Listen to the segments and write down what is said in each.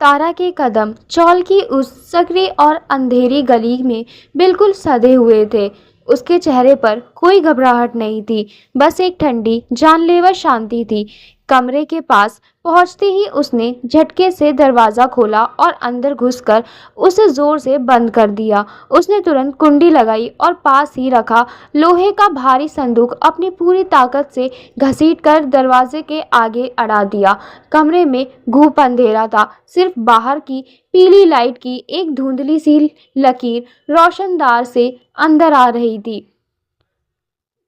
तारा के कदम चौल की उस सकरी और अंधेरी गली में बिल्कुल सधे हुए थे। उसके चेहरे पर कोई घबराहट नहीं थी, बस एक ठंडी जानलेवा शांति थी। कमरे के पास पहुंचते ही उसने झटके से दरवाज़ा खोला और अंदर घुसकर उसे जोर से बंद कर दिया। उसने तुरंत कुंडी लगाई और पास ही रखा लोहे का भारी संदूक अपनी पूरी ताकत से घसीटकर दरवाजे के आगे अड़ा दिया। कमरे में घूप अंधेरा था, सिर्फ बाहर की पीली लाइट की एक धुंधली सी लकीर रोशनदार से अंदर आ रही थी।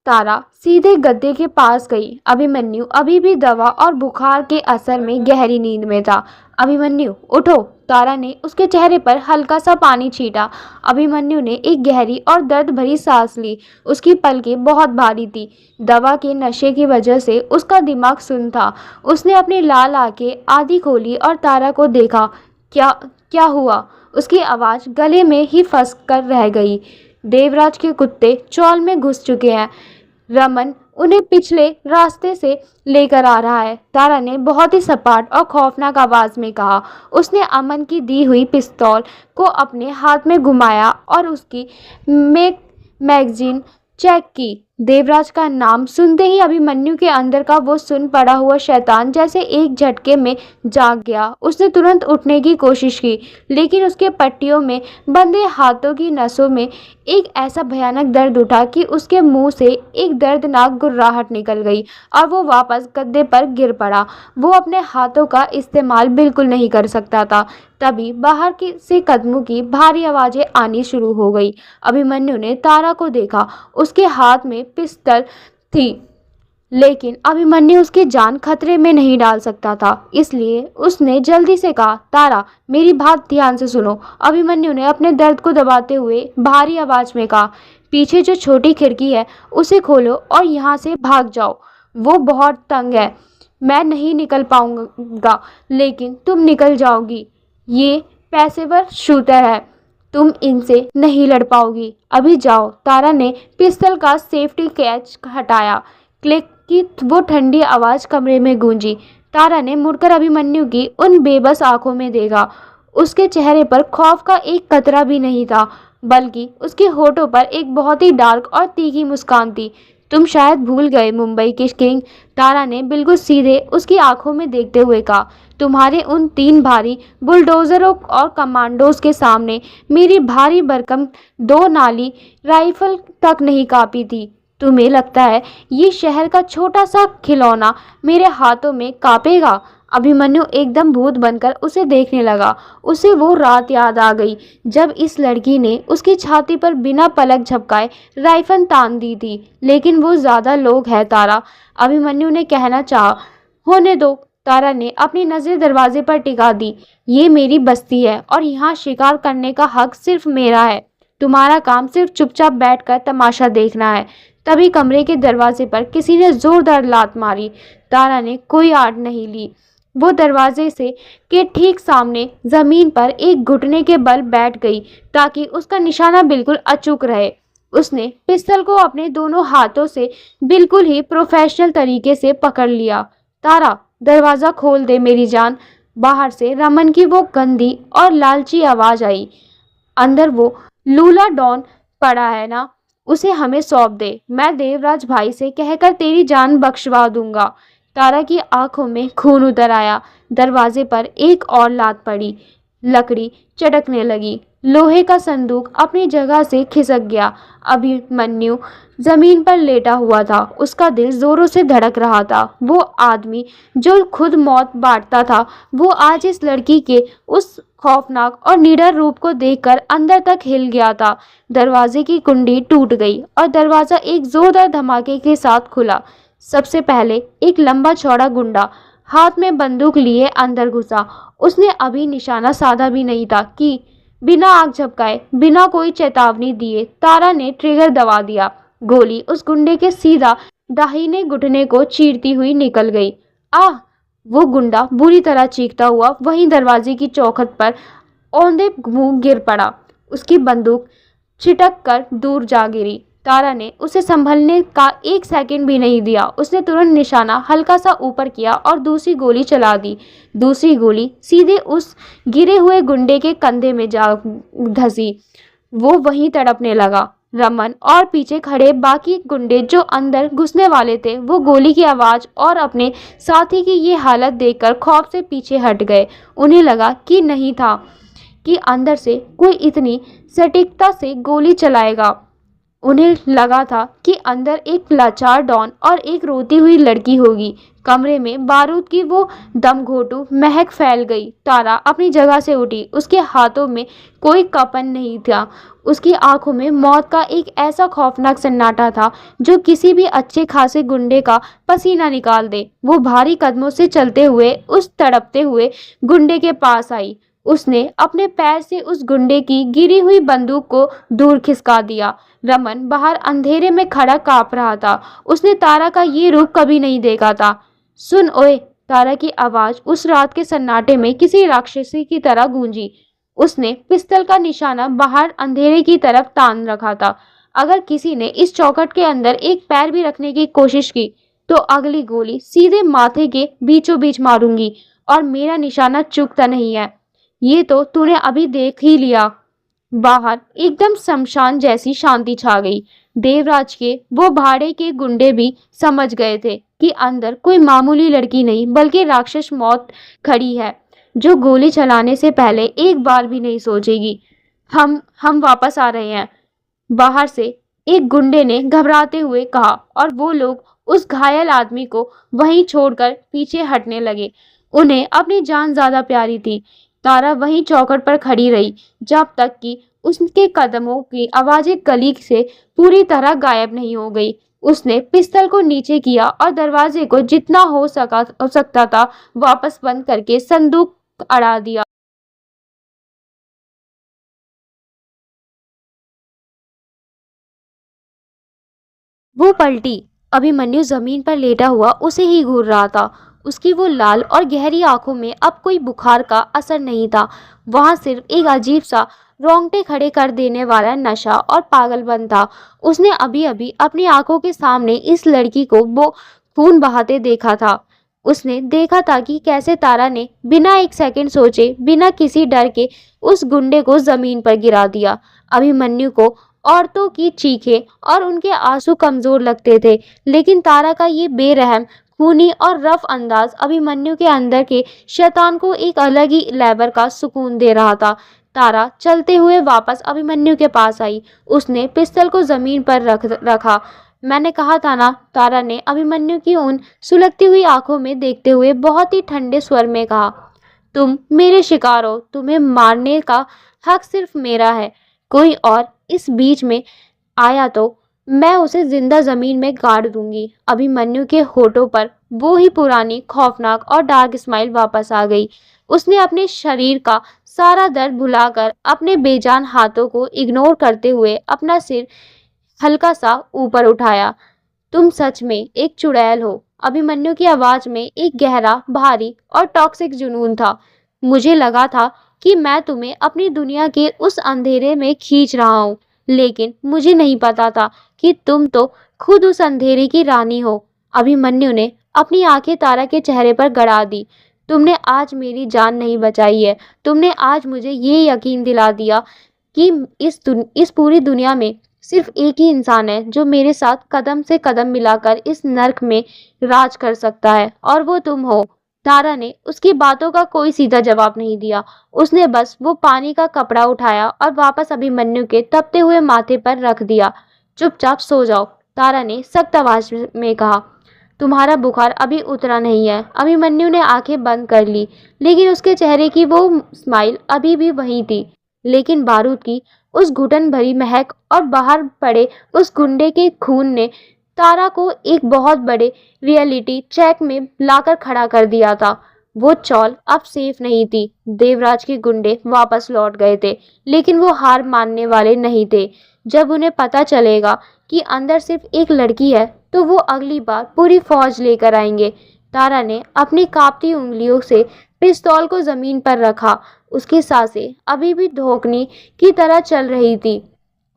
तारा सीधे गद्दे के पास गई। अभिमन्यु अभी भी दवा और बुखार के असर में गहरी नींद में था। अभिमन्यु उठो, तारा ने उसके चेहरे पर हल्का सा पानी छीटा। अभिमन्यु ने एक गहरी और दर्द भरी सांस ली। उसकी पलकें बहुत भारी थी। दवा के नशे की वजह से उसका दिमाग सुन्न था। उसने अपनी लाल आंखें आधी खोली और तारा को देखा। क्या क्या हुआ? उसकी आवाज़ गले में ही फंस कर रह गई। देवराज के कुत्ते चौल में घुस चुके हैं। रमन उन्हें पिछले रास्ते से लेकर आ रहा है, तारा ने बहुत ही सपाट और खौफनाक आवाज में कहा। उसने अमन की दी हुई पिस्तौल को अपने हाथ में घुमाया और उसकी मैगजीन चेक की। देवराज का नाम सुनते ही अभिमन्यु के अंदर का वो सुन पड़ा हुआ शैतान जैसे एक झटके में जाग गया। उसने तुरंत उठने की कोशिश की, लेकिन उसके पट्टियों में बंधे हाथों की नसों में एक ऐसा भयानक दर्द उठा कि उसके मुंह से एक दर्दनाक गुर्राहट निकल गई और वो वापस गद्दे पर गिर पड़ा। वो अपने हाथों का इस्तेमाल बिल्कुल नहीं कर सकता था। तभी बाहर से कदमों की भारी आवाज़ें आनी शुरू हो गई। अभिमन्यु ने तारा को देखा। उसके हाथ में पिस्तौल थी, लेकिन अभिमन्यु उसकी जान खतरे में नहीं डाल सकता था, इसलिए उसने जल्दी से कहा, तारा मेरी बात ध्यान से सुनो। अभिमन्यु ने अपने दर्द को दबाते हुए भारी आवाज में कहा, पीछे जो छोटी खिड़की है उसे खोलो और यहाँ से भाग जाओ। वो बहुत तंग है, मैं नहीं निकल पाऊंगा, लेकिन तुम निकल जाओगी। ये पेशेवर शूटर है, तुम इनसे नहीं लड़ पाओगी। अभी जाओ। तारा ने पिस्तौल का सेफ्टी कैच हटाया। क्लिक की वो ठंडी आवाज़ कमरे में गूंजी। तारा ने मुड़कर अभिमन्यु की उन बेबस आंखों में देखा। उसके चेहरे पर खौफ का एक कतरा भी नहीं था, बल्कि उसके होठों पर एक बहुत ही डार्क और तीखी मुस्कान थी। तुम शायद भूल गए मुंबई के किंग, तारा ने बिल्कुल सीधे उसकी आंखों में देखते हुए कहा। तुम्हारे उन 3 भारी बुलडोजरों और कमांडोज के सामने मेरी भारी भरकम 2 नाली राइफल तक नहीं कांपी थी। तुम्हें लगता है ये शहर का छोटा सा खिलौना मेरे हाथों में कांपेगा? अभिमन्यु एकदम भूत बनकर उसे देखने लगा। उसे वो रात याद आ गई जब इस लड़की ने उसकी छाती पर बिना पलक झपकाए राइफल तान दी थी। लेकिन वो ज़्यादा लोग है तारा, अभिमन्यु ने कहना चाहा। होने दो। तारा ने अपनी नज़र दरवाजे पर टिका दी। ये मेरी बस्ती है और यहाँ शिकार करने का हक सिर्फ मेरा है। तुम्हारा काम सिर्फ चुपचाप बैठकर तमाशा देखना है। तभी कमरे के दरवाजे पर किसी ने जोरदार लात मारी। तारा ने कोई आड़ नहीं ली। वो दरवाजे से के ठीक सामने जमीन पर एक घुटने के बल बैठ गई ताकि उसका निशाना बिल्कुल अचूक रहे। उसने पिस्तौल को अपने दोनों हाथों से बिल्कुल ही प्रोफेशनल तरीके से पकड़ लिया। तारा दरवाज़ा खोल दे मेरी जान। बाहर से रमन की वो गंदी और लालची आवाज़ आई। अंदर वो लूला डॉन पड़ा है ना, उसे हमें सौंप दे। मैं देवराज भाई से कहकर तेरी जान बख्शवा दूंगा। तारा की आंखों में खून उतर आया। दरवाजे पर एक और लात पड़ी। लकड़ी चटकने लगी। लोहे का संदूक अपनी जगह से खिसक गया। अभिमन्यु जमीन पर लेटा हुआ था। उसका दिल जोरों से धड़क रहा था। वो आदमी जो खुद मौत बांटता था, वो आज इस लड़की के उस खौफनाक और निडर रूप को देखकर अंदर तक हिल गया था। दरवाजे की कुंडी टूट गई और दरवाजा एक जोरदार धमाके के साथ खुला। सबसे पहले एक लंबा चौड़ा गुंडा हाथ में बंदूक लिए अंदर घुसा। उसने अभी निशाना साधा भी नहीं था कि बिना आग झपकाए, बिना कोई चेतावनी दिए तारा ने ट्रिगर दबा दिया। गोली उस गुंडे के सीधा दाहिने घुटने को चीरती हुई निकल गई। आह! वो गुंडा बुरी तरह चीखता हुआ वहीं दरवाजे की चौखट पर औंधे मुंह गिर पड़ा। उसकी बंदूक छिटक कर दूर जा गिरी। तारा ने उसे संभलने का एक सेकंड भी नहीं दिया। उसने तुरंत निशाना हल्का सा ऊपर किया और दूसरी गोली चला दी। दूसरी गोली सीधे उस गिरे हुए गुंडे के कंधे में जा धंसी। वो वहीं तड़पने लगा। रमन और पीछे खड़े बाकी गुंडे जो अंदर घुसने वाले थे, वो गोली की आवाज और अपने साथी की ये हालत देखकर खौफ से पीछे हट गए। उन्हें लगा कि नहीं था कि अंदर से कोई इतनी सटीकता से गोली चलाएगा। उन्हें लगा था कि अंदर एक लाचार डॉन और एक रोती हुई लड़की होगी। कमरे में बारूद की वो दमघोटू महक फैल गई। तारा अपनी जगह से उठी। उसके हाथों में कोई कपन नहीं था। उसकी आंखों में मौत का एक ऐसा खौफनाक सन्नाटा था जो किसी भी अच्छे खासे गुंडे का पसीना निकाल दे। वो भारी कदमों से चलते हुए उस तड़पते हुए गुंडे के पास आई। उसने अपने पैर से उस गुंडे की गिरी हुई बंदूक को दूर खिसका दिया। रमन बाहर अंधेरे में खड़ा कांप रहा था। उसने तारा का ये रूप कभी नहीं देखा था। सुन ओए, तारा की आवाज उस रात के सन्नाटे में किसी राक्षसी की तरह गूंजी। उसने पिस्तल का निशाना बाहर अंधेरे की तरफ तान रखा था। अगर किसी ने इस चौखट के अंदर एक पैर भी रखने की कोशिश की तो अगली गोली सीधे माथे के बीचों बीच मारूंगी और मेरा निशाना चूकता नहीं है। ये तो तूने अभी देख ही लिया। बाहर एकदम शमशान जैसी शांति छा गई। देवराज के वो भाड़े के गुंडे भी समझ गए थे कि अंदर कोई मामूली लड़की नहीं बल्कि राक्षस मौत खड़ी है, जो गोली चलाने से पहले एक बार भी नहीं सोचेगी। हम वापस आ रहे हैं, बाहर से एक गुंडे ने घबराते हुए कहा, और वो लोग उस घायल आदमी को वहीं छोड़कर पीछे हटने लगे। उन्हें अपनी जान ज्यादा प्यारी थी। तारा वहीं चौखट पर खड़ी रही जब तक कि उसके कदमों की आवाजें गली से पूरी तरह गायब नहीं हो गई। उसने पिस्तल को नीचे किया और दरवाजे को जितना हो सकता था वापस बंद करके संदूक अड़ा दिया। वो पलटी। अभिमन्यु जमीन पर लेटा हुआ उसे ही घूर रहा था। उसकी वो लाल और गहरी आंखों में अब कोई बुखार का असर नहीं था। वहां सिर्फ एक अजीब सा रोंगटे खड़े कर देने वाला नशा और पागलपन था। उसने अभी अभी अपनी आंखों के सामने इस लड़की को वो खून बहाते देखा था। उसने देखा था कि कैसे तारा ने बिना एक सेकंड सोचे, बिना किसी डर के उस गुंडे को जमीन पर गिरा दिया। अभिमन्यु को औरतों की चीखें और उनके आंसू कमजोर लगते थे, लेकिन तारा का ये बेरहम, खूनी और रफ अंदाज अभिमन्यु के अंदर के शैतान को एक अलग ही लेवल का सुकून दे रहा था। तारा चलते हुए वापस अभिमन्यु के पास आई। उसने पिस्तल को जमीन पर रखा। मैंने कहा था ना, तारा ने अभिमन्यु की उन सुलगती हुई आंखों में देखते हुए बहुत ही ठंडे स्वर में कहा। तुम मेरे शिकार हो। तुम्हें मारने का हक सिर्फ मेरा है। कोई और इस बीच में आया तो मैं उसे जिंदा जमीन में गाड़ दूंगी। अभिमन्यु के होठों पर वो ही पुरानी खौफनाक और डार्क स्माइल वापस आ गई। उसने अपने शरीर का सारा दर्द भुलाकर अपने बेजान हाथों को इग्नोर करते हुए अपना सिर हल्का सा ऊपर उठाया। तुम सच में एक चुड़ैल हो। अभिमन्यु की आवाज में एक गहरा, भारी और टॉक्सिक जुनून था। मुझे लगा था कि मैं तुम्हें अपनी दुनिया के उस अंधेरे में खींच रहा हूँ, लेकिन मुझे नहीं पता था कि तुम तो खुद उस अंधेरे की रानी हो। अभिमन्यु ने अपनी आंखें तारा के चेहरे पर गड़ा दी। तुमने आज मेरी जान नहीं बचाई है। तुमने आज मुझे ये यकीन दिला दिया कि इस पूरी दुनिया में सिर्फ एक ही इंसान है जो मेरे साथ कदम से कदम मिलाकर इस नर्क में राज कर सकता है, और वो तुम हो। तारा ने उसकी बातों का कोई सीधा जवाब नहीं दिया। उसने बस वो पानी का कपड़ा उठाया और वापस अभिमन्यु के तपते हुए माथे पर रख दिया। चुपचाप सो जाओ, तारा ने सख्त आवाज में कहा। तुम्हारा बुखार अभी उतरा नहीं है। अभिमन्यु ने आंखें बंद कर ली, लेकिन उसके चेहरे की वो स्माइल अभी भी वही थी। लेकिन बारूद की उस घुटन भरी महक और बाहर पड़े उस गुंडे के खून ने तारा को एक बहुत बड़े रियलिटी चेक में लाकर खड़ा कर दिया था। वो चौल अब सेफ नहीं थी। देवराज के गुंडे वापस लौट गए थे, लेकिन वो हार मानने वाले नहीं थे। जब उन्हें पता चलेगा कि अंदर सिर्फ एक लड़की है, तो वो अगली बार पूरी फौज लेकर आएंगे। तारा ने अपनी कांपती उंगलियों से पिस्तौल को जमीन पर रखा। उसकी सांसें अभी भी धोखनी की तरह चल रही थी।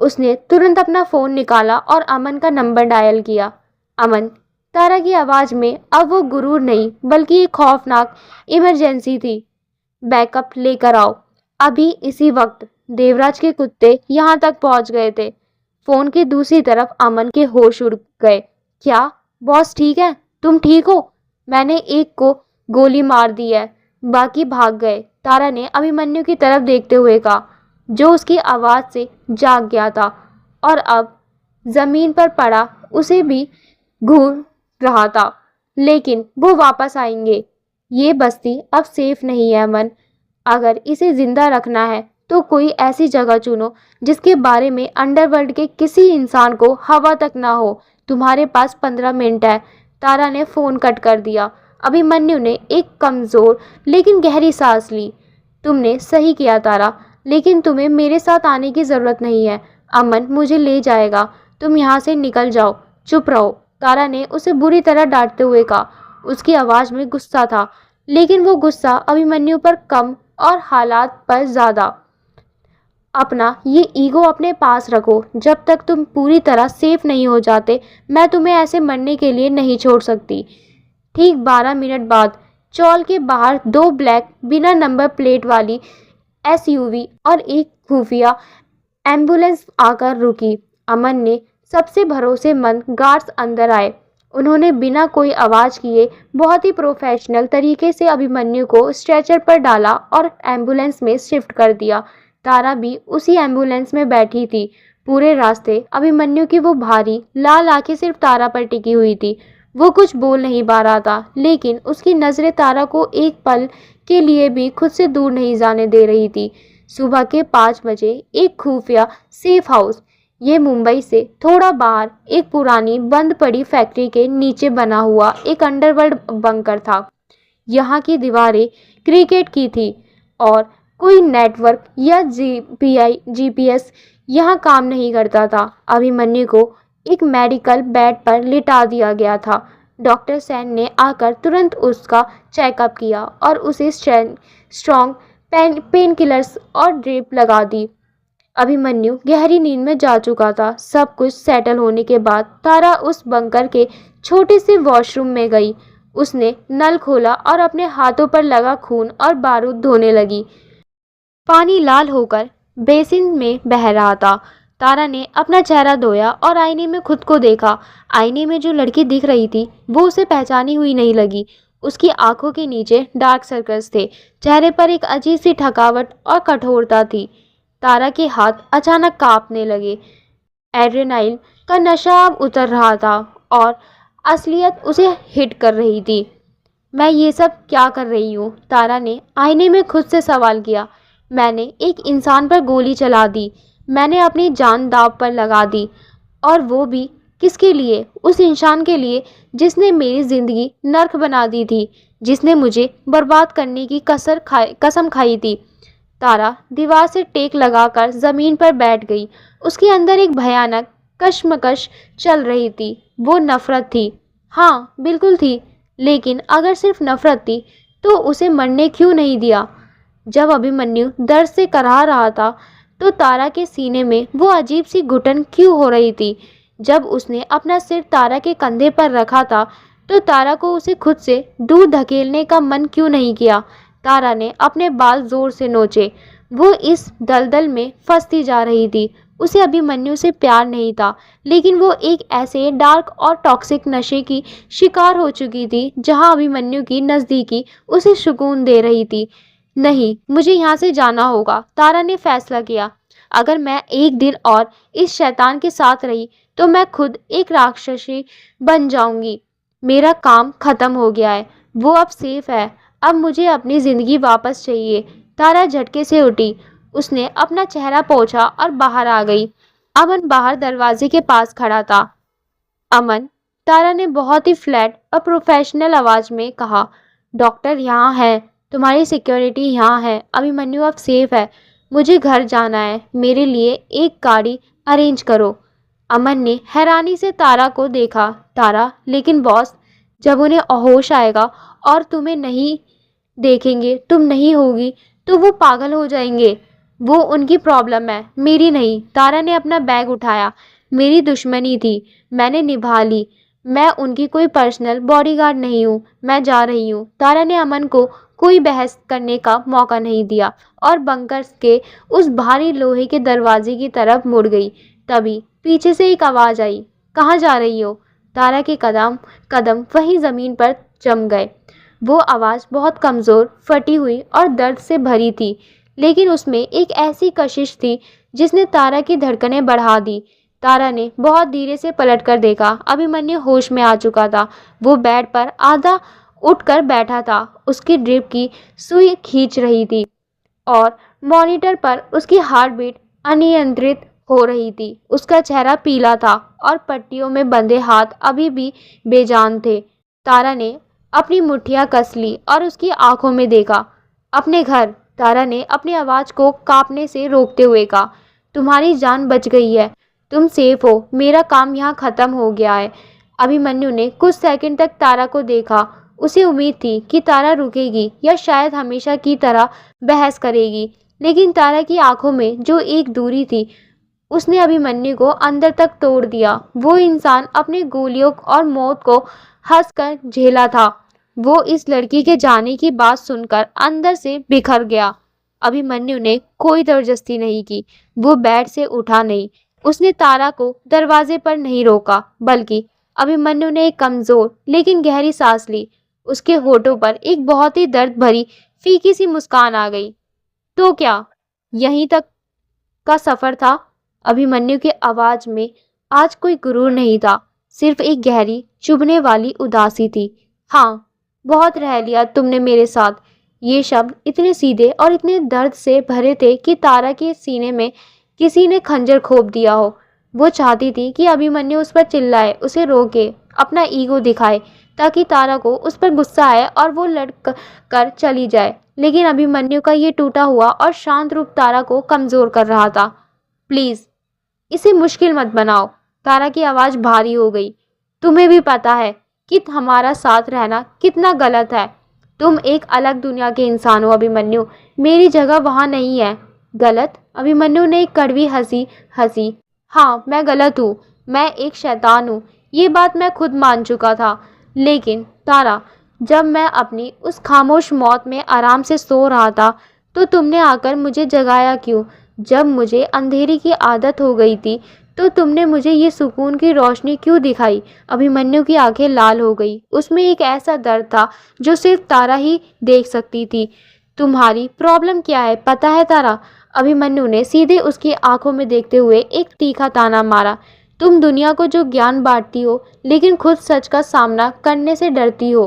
उसने तुरंत अपना फोन निकाला और अमन का नंबर डायल किया। अमन, तारा की आवाज में अब वो गुरूर नहीं बल्कि एक खौफनाक इमरजेंसी थी। बैकअप लेकर आओ, अभी इसी वक्त। देवराज के कुत्ते यहाँ तक पहुंच गए थे। फोन की दूसरी तरफ अमन के होश उड़ गए। क्या बॉस ठीक है? तुम ठीक हो? मैंने एक को गोली मार दी है, बाकी भाग गए, तारा ने अभिमन्यु की तरफ देखते हुए कहा, जो उसकी आवाज से जाग गया था और अब जमीन पर पड़ा उसे भी घूर रहा था। लेकिन वो वापस आएंगे। ये बस्ती अब सेफ नहीं है अमन। अगर इसे जिंदा रखना है तो कोई ऐसी जगह चुनो जिसके बारे में अंडरवर्ल्ड के किसी इंसान को हवा तक ना हो। तुम्हारे पास 15 मिनट है। तारा ने फोन कट कर दिया। अभिमन्यु ने एक कमजोर लेकिन गहरी सांस ली। तुमने सही किया तारा, लेकिन तुम्हें मेरे साथ आने की जरूरत नहीं है। अमन मुझे ले जाएगा, तुम यहाँ से निकल जाओ। चुप रहो, तारा ने उसे बुरी तरह डांटते हुए कहा। उसकी आवाज में गुस्सा था, लेकिन वो गुस्सा अभिमन्यु पर कम और हालात पर ज्यादा। अपना ये ईगो अपने पास रखो। जब तक तुम पूरी तरह सेफ नहीं हो जाते, मैं तुम्हें ऐसे मरने के लिए नहीं छोड़ सकती। ठीक 12 मिनट बाद चौल के बाहर 2 ब्लैक बिना नंबर प्लेट वाली एसयूवी और एक खुफिया एम्बुलेंस आकर रुकी। अमन ने सबसे भरोसेमंद गार्ड्स अंदर आए। उन्होंने बिना कोई आवाज किए बहुत ही प्रोफेशनल तरीके से अभिमन्यु को स्ट्रेचर पर डाला और एम्बुलेंस में शिफ्ट कर दिया। तारा भी उसी एम्बुलेंस में बैठी थी। पूरे रास्ते अभिमन्यु की वो भारी लाल आंखें सिर्फ तारा पर टिकी हुई थी। वो कुछ बोल नहीं पा रहा था, लेकिन उसकी नजरें तारा को एक पल के लिए भी खुद से दूर नहीं जाने दे रही थी। सुबह के 5 बजे एक खुफिया सेफ हाउस, ये मुंबई से थोड़ा बाहर एक पुरानी बंद पड़ी फैक्ट्री के नीचे बना हुआ एक अंडरवर्ल्ड बंकर था। यहाँ की दीवारें क्रिकेट की थी और कोई नेटवर्क या जीपीएस यहाँ काम नहीं करता था। अभिमन्यु को एक मेडिकल बेड पर लिटा दिया गया था। डॉक्टर सैन ने आकर तुरंत उसका चेकअप किया और उसे स्ट्रॉन्ग पेन किलर्स और ड्रिप लगा दी। अभिमन्यु गहरी नींद में जा चुका था। सब कुछ सेटल होने के बाद तारा उस बंकर के छोटे से वॉशरूम में गई। उसने नल खोला और अपने हाथों पर लगा खून और बारूद धोने लगी। पानी लाल होकर बेसिन में बह रहा था। तारा ने अपना चेहरा धोया और आईने में खुद को देखा। आईने में जो लड़की दिख रही थी वो उसे पहचानी हुई नहीं लगी। उसकी आंखों के नीचे डार्क सर्कल्स थे। चेहरे पर एक अजीब सी थकावट और कठोरता थी। तारा के हाथ अचानक कांपने लगे। एड्रेनालिन का नशा अब उतर रहा था और असलियत उसे हिट कर रही थी। मैं ये सब क्या कर रही हूँ? तारा ने आईने में खुद से सवाल किया। मैंने एक इंसान पर गोली चला दी। मैंने अपनी जान दांव पर लगा दी, और वो भी किसके लिए? उस इंसान के लिए जिसने मेरी जिंदगी नर्क बना दी थी, जिसने मुझे बर्बाद करने की कसम खाई थी। तारा दीवार से टेक लगाकर जमीन पर बैठ गई। उसके अंदर एक भयानक कश्मकश चल रही थी। वो नफरत थी। हाँ, बिल्कुल थी। लेकिन अगर सिर्फ नफरत थी तो उसे मरने क्यों नहीं दिया? जब अभिमन्यु दर्द से कराह रहा था तो तारा के सीने में वो अजीब सी घुटन क्यों हो रही थी? जब उसने अपना सिर तारा के कंधे पर रखा था तो तारा को उसे खुद से दूर धकेलने का मन क्यों नहीं किया? तारा ने अपने बाल जोर से नोचे। वो इस दलदल में फंसती जा रही थी। उसे अभिमन्यु से प्यार नहीं था, लेकिन वो एक ऐसे डार्क और टॉक्सिक नशे की शिकार हो चुकी थी जहां अभिमन्यु की नज़दीकी उसे सुकून दे रही थी। नहीं, मुझे यहाँ से जाना होगा, तारा ने फैसला किया। अगर मैं एक दिन और इस शैतान के साथ रही तो मैं खुद एक राक्षसी बन जाऊंगी। मेरा काम खत्म हो गया है। वो अब सेफ है। अब मुझे अपनी जिंदगी वापस चाहिए। तारा झटके से उठी। उसने अपना चेहरा पोंछा और बाहर आ गई। अमन बाहर दरवाजे के पास खड़ा था। अमन, तारा ने बहुत ही फ्लैट और प्रोफेशनल आवाज में कहा, डॉक्टर यहाँ है, तुम्हारी सिक्योरिटी यहाँ है। अभिमन्यु अब सेफ है। मुझे घर जाना है। मेरे लिए एक गाड़ी अरेंज करो। अमन ने हैरानी से तारा को देखा। तारा, लेकिन बॉस, जब उन्हें होश आएगा और तुम्हें नहीं देखेंगे, तुम नहीं होगी, तो वो पागल हो जाएंगे। वो उनकी प्रॉब्लम है, मेरी नहीं। तारा ने अपना बैग उठाया। मेरी दुश्मनी थी, मैंने निभा ली। मैं उनकी कोई पर्सनल बॉडीगार्ड नहीं हूँ, मैं जा रही हूँ। तारा ने अमन को कोई बहस करने का मौका नहीं दिया और बंकर के उस भारी लोहे के दरवाजे की तरफ मुड़ गई। तभी पीछे से एक आवाज़ आई, कहाँ जा रही हो? तारा के कदम कदम वहीं ज़मीन पर जम गए। वो आवाज़ बहुत कमज़ोर, फटी हुई और दर्द से भरी थी, लेकिन उसमें एक ऐसी कशिश थी जिसने तारा की धड़कनें बढ़ा दी। तारा ने बहुत धीरे से पलटकर देखा। अभिमन्यु होश में आ चुका था। वो बेड पर आधा उठकर बैठा था, उसकी ड्रिप की सुई खींच रही थी और मॉनिटर पर उसकी हार्ट बीट अनियंत्रित हो रही थी। उसका चेहरा पीला था और पट्टियों में बंधे हाथ अभी भी बेजान थे। तारा ने अपनी मुट्ठियां कस ली और उसकी आंखों में देखा। अपने घर, तारा ने अपनी आवाज़ को कांपने से रोकते हुए कहा। तुम्हारी जान बच गई है, तुम सेफ हो, मेरा काम यहाँ खत्म हो गया है। अभिमन्यु ने कुछ सेकंड तक तारा को देखा। उसे उम्मीद थी कि तारा रुकेगी या शायद हमेशा की तरह बहस करेगी, लेकिन तारा की आंखों में जो एक दूरी थी, उसने अभिमन्यु को अंदर तक तोड़ दिया। वो इंसान अपनी गोलियों और मौत को हंसकर झेला था। वो इस लड़की के जाने की बात सुनकर अंदर से बिखर गया। अभिमन्यु ने कोई जबरदस्ती नहीं की। वो बेड से उठा नहीं, उसने तारा को दरवाजे पर नहीं रोका, बल्कि अभिमन्यु ने एक कमजोर लेकिन गहरी सांस ली। उसके होठों पर एक बहुत ही दर्द भरी फीकी सी मुस्कान आ गई। तो क्या यहीं तक का सफर था? अभिमन्यु की आवाज में आज कोई गुरूर नहीं था, सिर्फ एक गहरी चुभने वाली उदासी थी। हाँ, बहुत रह लिया तुमने मेरे साथ। ये शब्द इतने सीधे और इतने दर्द से भरे थे कि तारा के सीने में किसी ने खंजर खोप दिया हो। वो चाहती थी कि अभिमन्यु उस पर चिल्लाए, उसे रोके, अपना ईगो दिखाए, ताकि तारा को उस पर गुस्सा आए और वो लड़ कर चली जाए। लेकिन अभिमन्यु का ये टूटा हुआ और शांत रूप तारा को कमजोर कर रहा था। प्लीज इसे मुश्किल मत बनाओ। तारा की आवाज भारी हो गई। तुम्हें भी पता है कि हमारा साथ रहना कितना गलत है। तुम एक अलग दुनिया के इंसान हो अभिमन्यु, मेरी जगह वहां नहीं है। गलत? अभिमन्यु ने एक कड़वी हंसी हंसी। हाँ, मैं गलत हूँ, मैं एक शैतान हूँ, ये बात मैं खुद मान चुका था। लेकिन तारा, जब मैं अपनी उस खामोश मौत में आराम से सो रहा था, तो तुमने आकर मुझे जगाया क्यों? जब मुझे अंधेरी की आदत हो गई थी, तो तुमने मुझे ये सुकून की रोशनी क्यों दिखाई? अभिमन्यु की आंखें लाल हो गई। उसमें एक ऐसा दर्द था जो सिर्फ तारा ही देख सकती थी। तुम्हारी प्रॉब्लम क्या है पता है तारा? अभिमन्यु ने सीधे उसकी आंखों में देखते हुए एक तीखा ताना मारा। तुम दुनिया को जो ज्ञान बांटती हो, लेकिन खुद सच का सामना करने से डरती हो।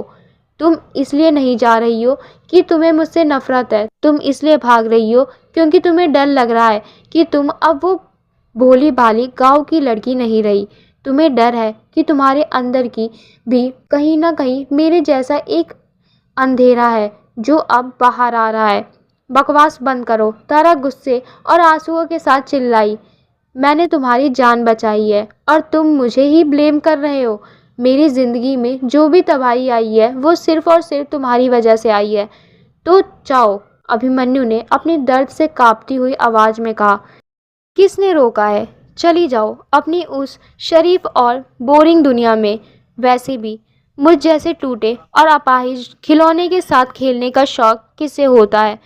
तुम इसलिए नहीं जा रही हो कि तुम्हें मुझसे नफरत है, तुम इसलिए भाग रही हो क्योंकि तुम्हें डर लग रहा है कि तुम अब वो भोली भाली गांव की लड़की नहीं रही। तुम्हें डर है कि तुम्हारे अंदर की भी कहीं ना कहीं मेरे जैसा एक अंधेरा है जो अब बाहर आ रहा है। बकवास बंद करो, तारा गुस्से और आंसुओं के साथ चिल्लाई। मैंने तुम्हारी जान बचाई है और तुम मुझे ही ब्लेम कर रहे हो। मेरी ज़िंदगी में जो भी तबाही आई है वो सिर्फ और सिर्फ तुम्हारी वजह से आई है। तो जाओ, अभिमन्यु ने अपनी दर्द से कांपती हुई आवाज़ में कहा। किसने रोका है? चली जाओ अपनी उस शरीफ और बोरिंग दुनिया में। वैसे भी मुझ जैसे टूटे और अपाहिज खिलौने के साथ खेलने का शौक किसे होता है?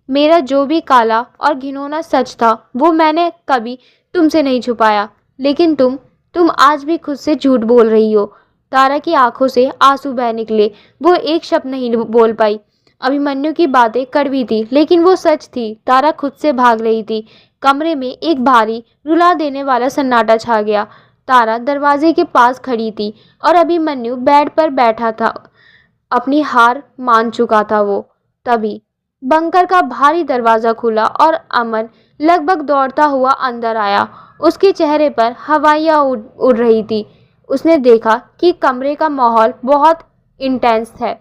मेरा जो भी काला और घिनौना सच था वो मैंने कभी तुमसे नहीं छुपाया, लेकिन तुम आज भी खुद से झूठ बोल रही हो। तारा की आंखों से आंसू बह निकले। वो एक शब्द नहीं बोल पाई। अभिमन्यु की बातें कड़वी थी, लेकिन वो सच थी। तारा खुद से भाग रही थी। कमरे में एक भारी रुला देने वाला सन्नाटा छा गया। तारा दरवाजे के पास खड़ी थी और अभिमन्यु बेड पर बैठा था। अपनी हार मान चुका था वो। तभी बंकर का भारी दरवाजा खुला और अमन लगभग दौड़ता हुआ अंदर आया। उसके चेहरे पर हवाइयाँ उड़ रही थी। उसने देखा कि कमरे का माहौल बहुत इंटेंस है।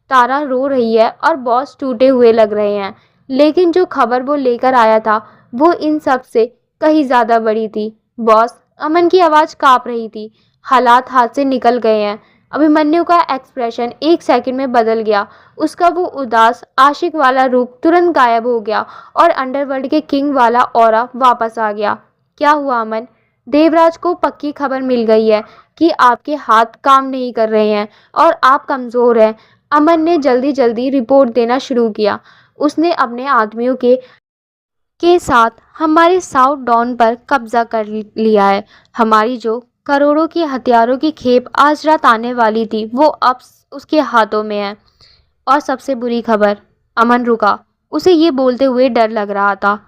तारा रो रही है और बॉस टूटे हुए लग रहे हैं, लेकिन जो खबर वो लेकर आया था वो इन सब से कहीं ज़्यादा बड़ी थी। बॉस, अमन की आवाज़ काँप रही थी। हालात हाथ से निकल गए हैं। अभिमन्यु का एक्सप्रेशन एक सेकंड में बदल गया। उसका वो उदास आशिक वाला रूप तुरंत गायब हो गया और अंडरवर्ल्ड के किंग वाला ऑरा वापस आ गया। क्या हुआ अमन? देवराज को पक्की खबर मिल गई है कि आपके हाथ काम नहीं कर रहे हैं और आप कमजोर हैं। अमन ने जल्दी जल्दी रिपोर्ट देना शुरू किया। उसने अपने आदमियों के साथ हमारे साउथ डॉन पर कब्जा कर लिया है। हमारी जो करोड़ों की हथियारों की खेप आज रात आने वाली थी वो अब उसके हाथों में है। और सबसे बुरी खबर। अमन रुका। उसे ये बोलते हुए डर लग रहा था।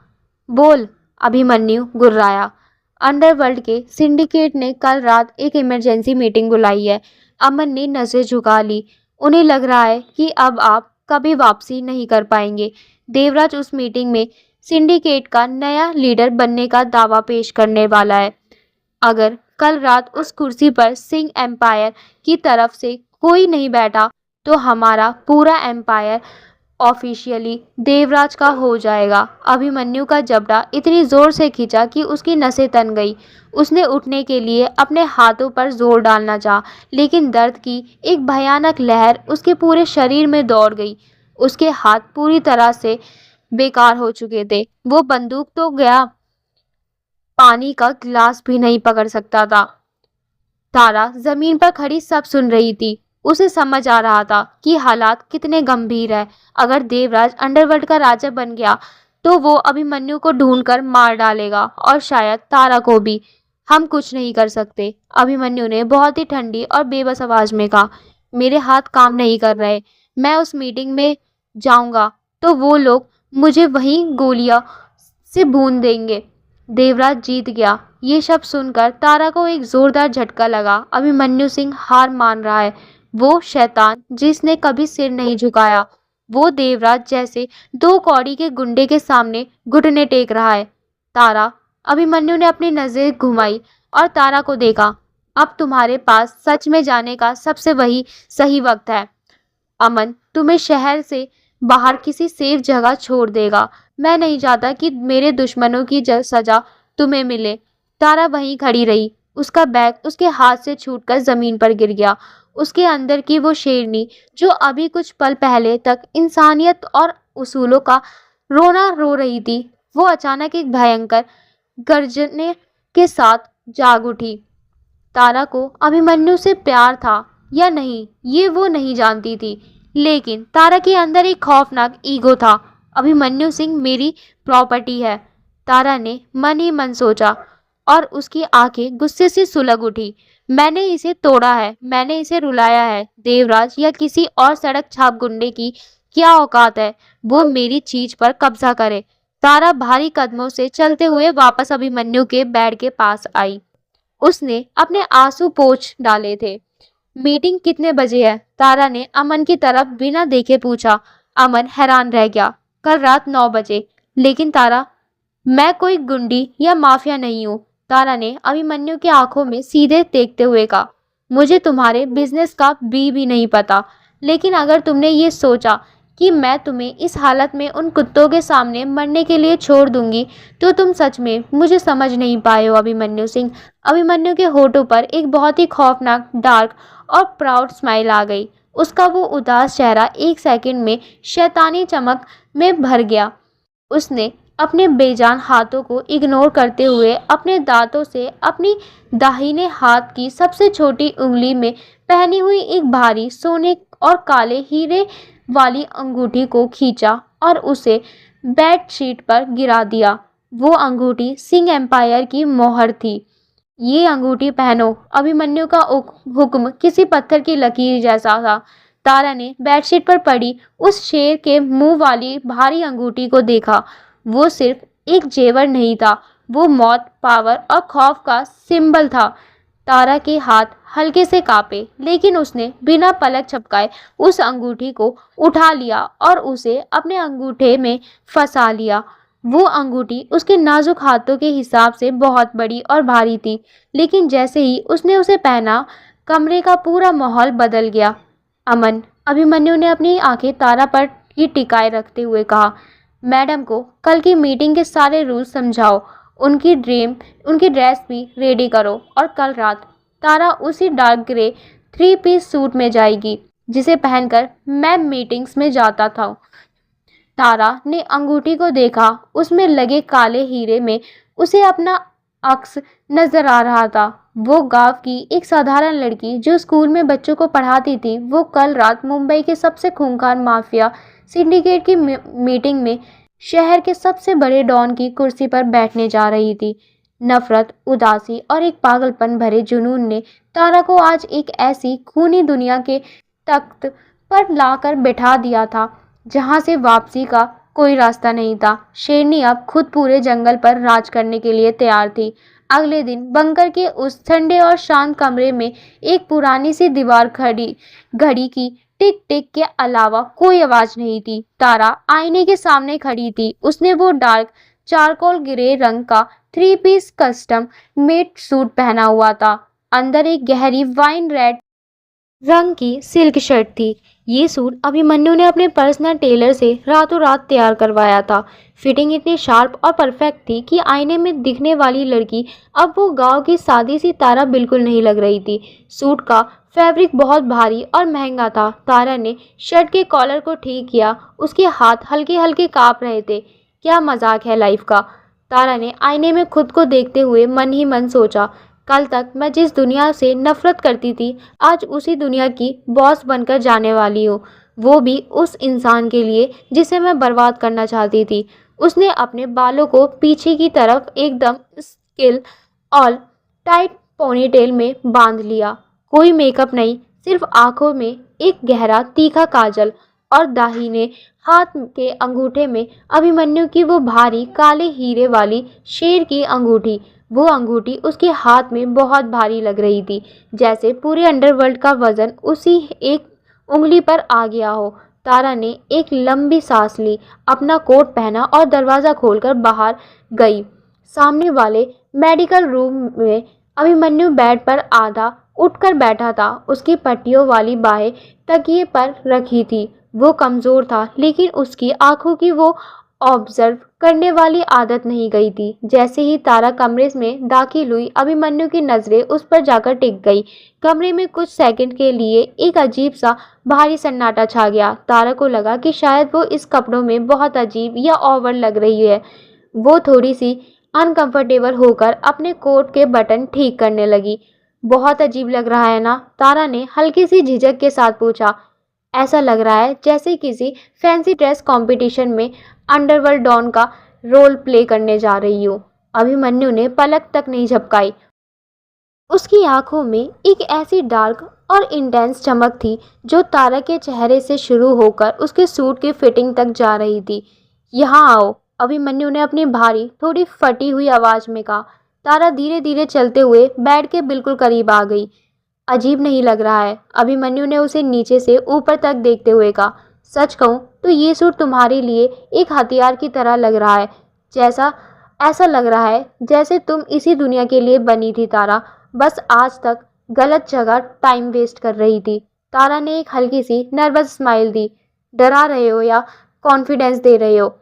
बोल, अभिमन्यु गुर्राया। अंडरवर्ल्ड के सिंडिकेट ने कल रात एक इमरजेंसी मीटिंग बुलाई है। अमन ने नज़रें झुका ली। उन्हें लग रहा है कि अब आप कभी वापसी नहीं कर पाएंगे। देवराज उस मीटिंग में सिंडिकेट का नया लीडर बनने का दावा पेश करने वाला है। अगर कल रात उस कुर्सी पर सिंह एम्पायर की तरफ से कोई नहीं बैठा तो हमारा पूरा एम्पायर ऑफिशियली देवराज का हो जाएगा। अभिमन्यु का जबड़ा इतनी जोर से खींचा कि उसकी नसें तन गई। उसने उठने के लिए अपने हाथों पर जोर डालना चाहा, लेकिन दर्द की एक भयानक लहर उसके पूरे शरीर में दौड़ गई। उसके हाथ पूरी तरह से बेकार हो चुके थे। वो बंदूक तो गया, पानी का गिलास भी नहीं पकड़ सकता था। तारा जमीन पर खड़ी सब सुन रही थी। उसे समझ आ रहा था कि हालात कितने गंभीर है। अगर देवराज अंडरवर्ल्ड का राजा बन गया तो वो अभिमन्यु को ढूंढकर मार डालेगा और शायद तारा को भी। हम कुछ नहीं कर सकते, अभिमन्यु ने बहुत ही ठंडी और बेबस आवाज में कहा। मेरे हाथ काम नहीं कर रहे। मैं उस मीटिंग में जाऊंगा तो वो लोग मुझे वहीं गोलियां से भून देंगे। देवराज जीत गया। ये शब्द सुनकर तारा को एक जोरदार झटका लगा। अभिमन्यु सिंह हार मान रहा है। वो शैतान जिसने कभी सिर नहीं झुकाया, वो देवराज जैसे दो कौड़ी के गुंडे के सामने घुटने टेक रहा है। तारा, अभिमन्यु ने अपनी नजर घुमाई और तारा को देखा। अब तुम्हारे पास सच में जाने का सबसे वही सही वक्त है। अमन तुम्हें शहर से बाहर किसी सेफ जगह छोड़ देगा। मैं नहीं चाहता कि मेरे दुश्मनों की सजा तुम्हें मिले। तारा वहीं खड़ी रही। उसका बैग उसके हाथ से छूटकर जमीन पर गिर गया। उसके अंदर की वो शेरनी जो अभी कुछ पल पहले तक इंसानियत और उसूलों का रोना रो रही थी, वो अचानक एक भयंकर गर्जने के साथ जाग उठी। तारा को अभिमन्यु से प्यार था या नहीं ये वो नहीं जानती थी, लेकिन तारा के अंदर एक खौफनाक ईगो था। अभिमन्यु सिंह मेरी प्रॉपर्टी है, तारा ने मन ही मन सोचा और उसकी आंखें गुस्से से सुलग उठी। मैंने इसे तोड़ा है, मैंने इसे रुलाया है। देवराज या किसी और सड़क छाप गुंडे की क्या औकात है वो मेरी चीज पर कब्जा करे। तारा भारी कदमों से चलते हुए वापस अभिमन्यु के बेड के पास आई। उसने अपने आंसू पोंछ डाले थे। मीटिंग कितने बजे है? तारा ने अमन की तरफ बिना देखे पूछा। अमन हैरान रह गया। कल रात 9 बजे। लेकिन तारा, मैं कोई गुंडी या माफिया नहीं हूँ। तारा ने अभिमन्यु की आंखों में सीधे देखते हुए कहा। मुझे तुम्हारे बिजनेस का भी नहीं पता, लेकिन अगर तुमने ये सोचा कि मैं तुम्हें इस हालत में उन कुत्तों के सामने मरने के लिए छोड़ दूंगी तो तुम सच में मुझे समझ नहीं पाए हो अभिमन्यु सिंह। अभिमन्यु के होठों पर एक बहुत ही खौफनाक डार्क और प्राउड स्माइल आ गई। उसका वो उदास चेहरा एक सेकंड में शैतानी चमक में भर गया। उसने अपने बेजान हाथों को इग्नोर करते हुए अपने दांतों से अपनी दाहिने हाथ की सबसे छोटी उंगली में पहनी हुई एक भारी सोने और काले हीरे वाली अंगूठी को खींचा और उसे बेडशीट पर गिरा दिया। वो अंगूठी सिंह एम्पायर की मोहर थी। ये अंगूठी पहनो। अभिमन्यु का हुक्म किसी पत्थर की लकीर जैसा था। तारा ने बेडशीट पर पड़ी उस शेर के मुंह वाली भारी अंगूठी को देखा। वो सिर्फ एक जेवर नहीं था, वो मौत, पावर और खौफ का सिंबल था। तारा के हाथ हल्के से कांपे, लेकिन उसने बिना पलक झपकाए उस अंगूठी को उठा लिया और उसे अपने अंगूठे में फंसा लिया। वो अंगूठी उसके नाजुक हाथों के हिसाब से बहुत बड़ी और भारी थी, लेकिन जैसे ही उसने उसे पहना, कमरे का पूरा माहौल बदल गया। अमन, अभिमन्यु ने अपनी आंखें तारा पर ही टिकाए रखते हुए कहा। मैडम को कल की मीटिंग के सारे रूल्स समझाओ, उनकी ड्रेस भी रेडी करो और कल रात तारा उसी dark grey three piece suit में जाएगी जिसे पहनकर मैं मीटिंग्स में जाता था। तारा ने अंगूठी को देखा, उसमें लगे काले हीरे में उसे अपना अक्स नजर आ रहा था। वो गांव की एक साधारण लड़की जो स्कूल में बच्चों को पढ़ाती थी, वो कल रात मुंबई के सबसे खूंखार माफिया सिंडिकेट की मीटिंग में शहर के सबसे बड़े डॉन की कुर्सी पर बैठने जा रही थी। नफरत, उदासी और एक पागलपन भरे जुनून ने तारा को आज एक ऐसी खूनी दुनिया के तख्त पर लाकर बैठा दिया था जहां से वापसी का कोई रास्ता नहीं था। शेरनी अब खुद पूरे जंगल पर राज करने के लिए तैयार थी। अगले दिन बंकर के उस ठंडे और शांत कमरे में एक पुरानी सी दीवार खड़ी घड़ी की टिक टिक के अलावा कोई आवाज नहीं थी। तारा आईने के सामने खड़ी थी। उसने वो डार्क चारकोल ग्रे रंग का three piece custom made suit पहना हुआ था। अंदर एक गहरी वाइन रेड रंग की सिल्क शर्ट थी। ये सूट अभिमन्यु ने अपने पर्सनल टेलर से रातों रात तैयार करवाया था। फिटिंग इतनी शार्प और परफेक्ट थी कि आईने में दिखने वाली लड़की अब वो गांव की सादी सी तारा बिल्कुल नहीं लग रही थी। सूट का फैब्रिक बहुत भारी और महंगा था। तारा ने शर्ट के कॉलर को ठीक किया। उसके हाथ हल्के हल्के कांप रहे थे। क्या मजाक है लाइफ का, तारा ने आईने में खुद को देखते हुए मन ही मन सोचा। कल तक मैं जिस दुनिया से नफरत करती थी, आज उसी दुनिया की बॉस बनकर जाने वाली हूँ, वो भी उस इंसान के लिए जिसे मैं बर्बाद करना चाहती थी। उसने अपने बालों को पीछे की तरफ एकदम स्किल और टाइट पोनीटेल में बांध लिया। कोई मेकअप नहीं, सिर्फ आंखों में एक गहरा तीखा काजल और दाहिने हाथ के अंगूठे में अभिमन्यु की वो भारी काले हीरे वाली शेर की अंगूठी। वो अंगूठी उसके हाथ में बहुत भारी लग रही थी, जैसे पूरे अंडरवर्ल्ड का वजन उसी एक उंगली पर आ गया हो। तारा ने एक लंबी सांस ली, अपना कोट पहना और दरवाज़ा खोलकर बाहर गई। सामने वाले मेडिकल रूम में अभिमन्यु बेड पर आधा उठकर बैठा था। उसकी पट्टियों वाली बाहें तकिए पर रखी थी। वो कमज़ोर था, लेकिन उसकी आंखों की वो ऑब्जर्व करने वाली आदत नहीं गई थी। जैसे ही तारा कमरे में दाखिल हुई, अभिमन्यु की नज़रें उस पर जाकर टिक गई। कमरे में कुछ सेकंड के लिए एक अजीब सा भारी सन्नाटा छा गया। तारा को लगा कि शायद वो इस कपड़ों में बहुत अजीब या ओवर लग रही है। वो थोड़ी सी अनकंफर्टेबल होकर अपने कोट के बटन ठीक करने लगी। बहुत अजीब लग रहा है ना, तारा ने हल्की सी झिझक के साथ पूछा। ऐसा लग रहा है जैसे किसी फैंसी ड्रेस कंपटीशन में अंडरवर्ल्ड डॉन का रोल प्ले करने जा रही हो। अभिमन्यु ने पलक तक नहीं झपकाई। उसकी आंखों में एक ऐसी डार्क और इंटेंस चमक थी जो तारा के चेहरे से शुरू होकर उसके सूट की फिटिंग तक जा रही थी। यहाँ आओ, अभिमन्यु ने अपनी भारी थोड़ी फटी हुई आवाज में कहा। तारा धीरे धीरे चलते हुए बेड के बिल्कुल करीब आ गई। अजीब नहीं लग रहा है, अभिमन्यु ने उसे नीचे से ऊपर तक देखते हुए कहा। सच कहूँ तो ये सूट तुम्हारे लिए एक हथियार की तरह लग रहा है। जैसा ऐसा लग रहा है जैसे तुम इसी दुनिया के लिए बनी थी तारा, बस आज तक गलत जगह टाइम वेस्ट कर रही थी। तारा ने एक हल्की सी नर्वस स्माइल दी। डरा रहे हो या कॉन्फिडेंस दे रहे हो?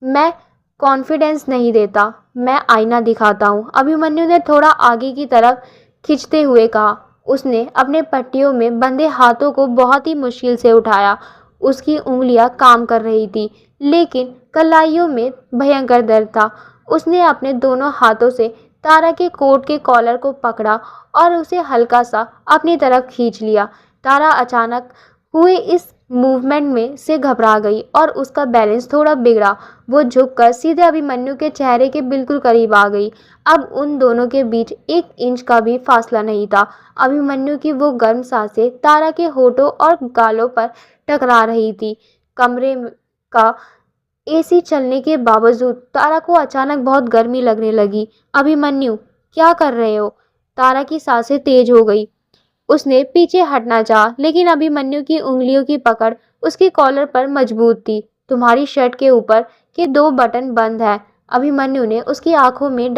मैं कॉन्फिडेंस नहीं देता, मैं आईना दिखाता हूँ, अभिमन्यु ने थोड़ा आगे की तरफ खींचते हुए कहा। उसने अपने पट्टियों में बंधे हाथों को बहुत ही मुश्किल से उठाया। उसकी उंगलियां काम कर रही थी, लेकिन कलाइयों में भयंकर दर्द था। उसने अपने दोनों हाथों से तारा के कोट के कॉलर को पकड़ा और उसे हल्का सा अपनी तरफ खींच लिया। तारा अचानक हुए इस मूवमेंट में से घबरा गई और उसका बैलेंस थोड़ा बिगड़ा। वो झुककर सीधे अभिमन्यु के चेहरे के बिल्कुल करीब आ गई। अब उन दोनों के बीच 1 इंच का भी फासला नहीं था। अभिमन्यु की वो गर्म सांसें तारा के होठों और गालों पर टकरा रही थी। कमरे का एसी चलने के बावजूद तारा को अचानक बहुत गर्मी लगने लगी। अभिमन्यु, क्या कर रहे हो? तारा की सांसें तेज हो गई। उसने पीछे हटना चाहा, लेकिन अभिमन्यु की उंगलियों की पकड़ उसके कॉलर पर मजबूत थी। तुम्हारी शर्ट के ऊपर के 2 बटन बंद है, अभिमन्यु ने उसकी आंखों में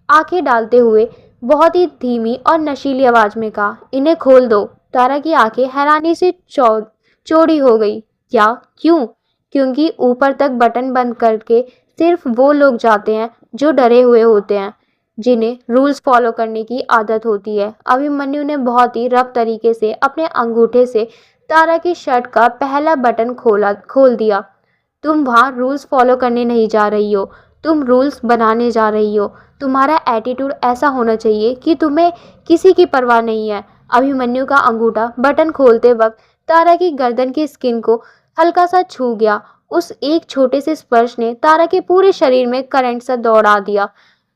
आंखें डालते हुए बहुत ही धीमी और नशीली आवाज में कहा। इन्हें खोल दो। तारा की आंखें हैरानी से चौड़ी हो गई। क्या? क्यों? क्योंकि ऊपर तक बटन बंद करके सिर्फ वो लोग जाते हैं जो डरे हुए होते हैं। जिन्हें रूल्स फॉलो करने की आदत होती है। अभिमन्यु ने बहुत ही रफ तरीके से अपने अंगूठे से तारा की शर्ट का पहला बटन खोल दिया। तुम वहाँ रूल्स फॉलो करने नहीं जा रही हो, तुम रूल्स बनाने जा रही हो। तुम्हारा एटीट्यूड ऐसा होना चाहिए कि तुम्हें किसी की परवाह नहीं है। अभिमन्यु का अंगूठा बटन खोलते वक्त तारा की गर्दन की स्किन को हल्का सा छू गया। उस एक छोटे से स्पर्श ने तारा के पूरे शरीर में करंट सा दौड़ा दिया।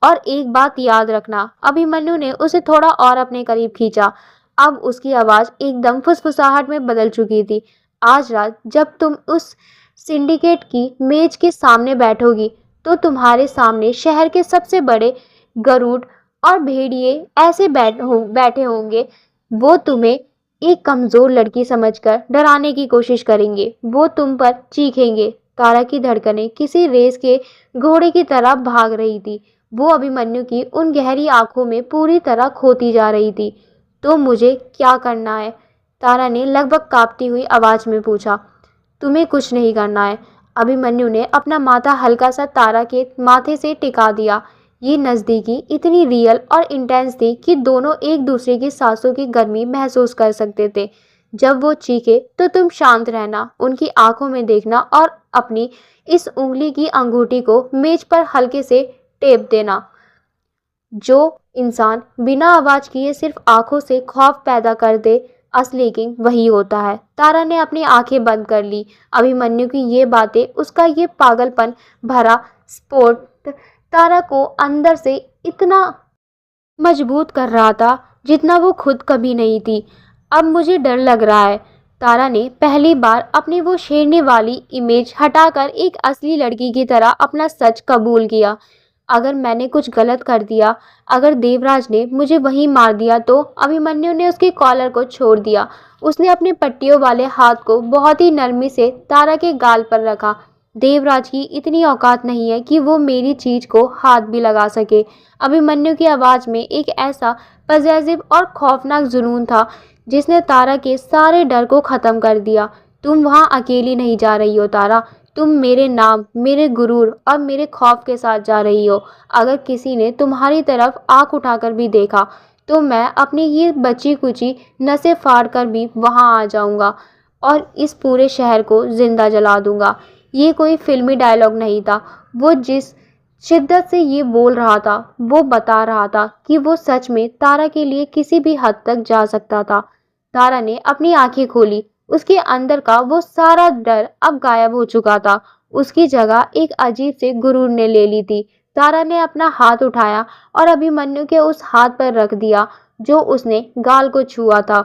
और एक बात याद रखना, अभिमन्यु ने उसे थोड़ा और अपने करीब खींचा। अब उसकी आवाज एकदम फुसफुसाहट में बदल चुकी थी। आज रात जब तुम उस सिंडिकेट की मेज के सामने बैठोगी तो तुम्हारे सामने शहर के सबसे बड़े गरुड़ और भेड़िए ऐसे बैठे होंगे। वो तुम्हें एक कमजोर लड़की समझकर डराने की कोशिश करेंगे। वो तुम पर चीखेंगे। तारा की धड़कनें किसी रेस के घोड़े की तरह भाग रही थी। वो अभिमन्यु की उन गहरी आंखों में पूरी तरह खोती जा रही थी। तो मुझे क्या करना है? तारा ने लगभग कांपती हुई आवाज में पूछा। तुम्हें कुछ नहीं करना है। अभिमन्यु ने अपना माथा हल्का सा तारा के माथे से टिका दिया। ये नज़दीकी इतनी रियल और इंटेंस थी कि दोनों एक दूसरे की सांसों की गर्मी महसूस कर सकते थे। जब वो चीखे तो तुम शांत रहना, उनकी आंखों में देखना और अपनी इस उंगली की अंगूठी को मेज पर हल्के से टेप देना। जो इंसान बिना आवाज किए सिर्फ आंखों से खौफ पैदा कर दे, असली किंग वही होता है। तारा ने अपनी आंखें बंद कर ली। अभिमन्यु की ये बातें, उसका ये पागलपन भरा स्पोर्ट तारा को अंदर से इतना मजबूत कर रहा था जितना वो खुद कभी नहीं थी। अब मुझे डर लग रहा है। तारा ने पहली बार अपनी वो शेरनी वाली इमेज हटाकर एक असली लड़की की तरह अपना सच कबूल किया। अगर मैंने कुछ गलत कर दिया, अगर देवराज ने मुझे वहीं मार दिया तो? अभिमन्यु ने उसके कॉलर को छोड़ दिया। उसने अपने पट्टियों वाले हाथ को बहुत ही नरमी से तारा के गाल पर रखा। देवराज की इतनी औकात नहीं है कि वो मेरी चीज को हाथ भी लगा सके। अभिमन्यु की आवाज में एक ऐसा पजेसिव और खौफनाक जुनून था जिसने तारा के सारे डर को खत्म कर दिया। तुम वहां अकेली नहीं जा रही हो तारा, तुम मेरे नाम, मेरे गुरूर और मेरे खौफ के साथ जा रही हो। अगर किसी ने तुम्हारी तरफ आंख उठाकर भी देखा तो मैं अपनी ये बची कुची नसें फाड़ कर भी वहां आ जाऊंगा और इस पूरे शहर को जिंदा जला दूंगा। ये कोई फिल्मी डायलॉग नहीं था। वो जिस शिद्दत से ये बोल रहा था वो बता रहा था कि वो सच में तारा के लिए किसी भी हद तक जा सकता था। तारा ने अपनी आंखें खोली। उसके अंदर का वो सारा डर अब गायब हो चुका था। उसकी जगह एक अजीब से गुरूर ने ले ली थी। तारा ने अपना हाथ उठाया और अभिमन्यु के उस हाथ पर रख दिया जो उसने गाल को छुआ था।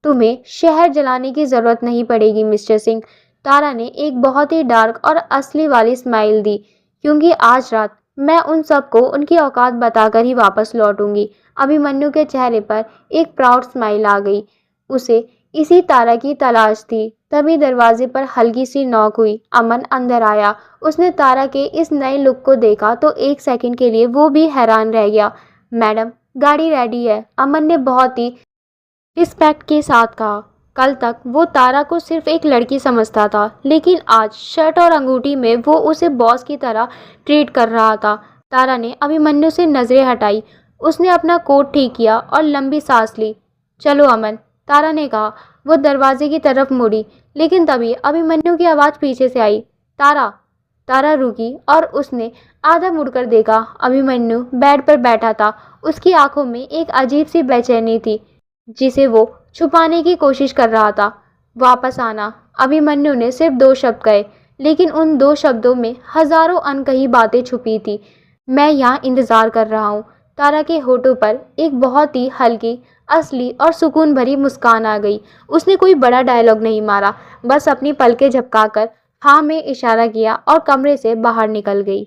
तुम्हें शहर जलाने की जरूरत नहीं पड़ेगी मिस्टर सिंह। तारा ने एक बहुत ही डार्क और असली वाली स्माइल दी, क्योंकि आज रात मैं उन सबको उनकी औकात बताकर ही वापस लौटूंगी। अभिमन्यु के चेहरे पर एक प्राउड स्माइल आ गई। उसे इसी तारा की तलाश थी। तभी दरवाजे पर हल्की सी नॉक हुई। अमन अंदर आया। उसने तारा के इस नए लुक को देखा तो एक सेकंड के लिए वो भी हैरान रह गया। मैडम, गाड़ी रेडी है, अमन ने बहुत ही रिस्पेक्ट के साथ कहा। कल तक वो तारा को सिर्फ एक लड़की समझता था, लेकिन आज शर्ट और अंगूठी में वो उसे बॉस की तरह ट्रीट कर रहा था। तारा ने अभिमन्यु से नजरें हटाई। उसने अपना कोट ठीक किया और लंबी सांस ली। चलो अमन, तारा ने कहा। वो दरवाजे की तरफ मुड़ी, लेकिन तभी अभिमन्यु की आवाज़ पीछे से आई। तारा। तारा रुकी और उसने आधा मुड़कर देखा। अभिमन्यु बेड पर बैठा था। उसकी आंखों में एक अजीब सी बेचैनी थी जिसे वो छुपाने की कोशिश कर रहा था। वापस आना। अभिमन्यु ने सिर्फ 2 शब्द कहे, लेकिन उन 2 शब्दों में हजारों अनकही बातें छुपी थी। मैं यहाँ इंतजार कर रहा हूँ। तारा के होठों पर एक बहुत ही हल्की, असली और सुकून भरी मुस्कान आ गई। उसने कोई बड़ा डायलॉग नहीं मारा, बस अपनी पलकें झपकाकर हाँ में इशारा किया और कमरे से बाहर निकल गई।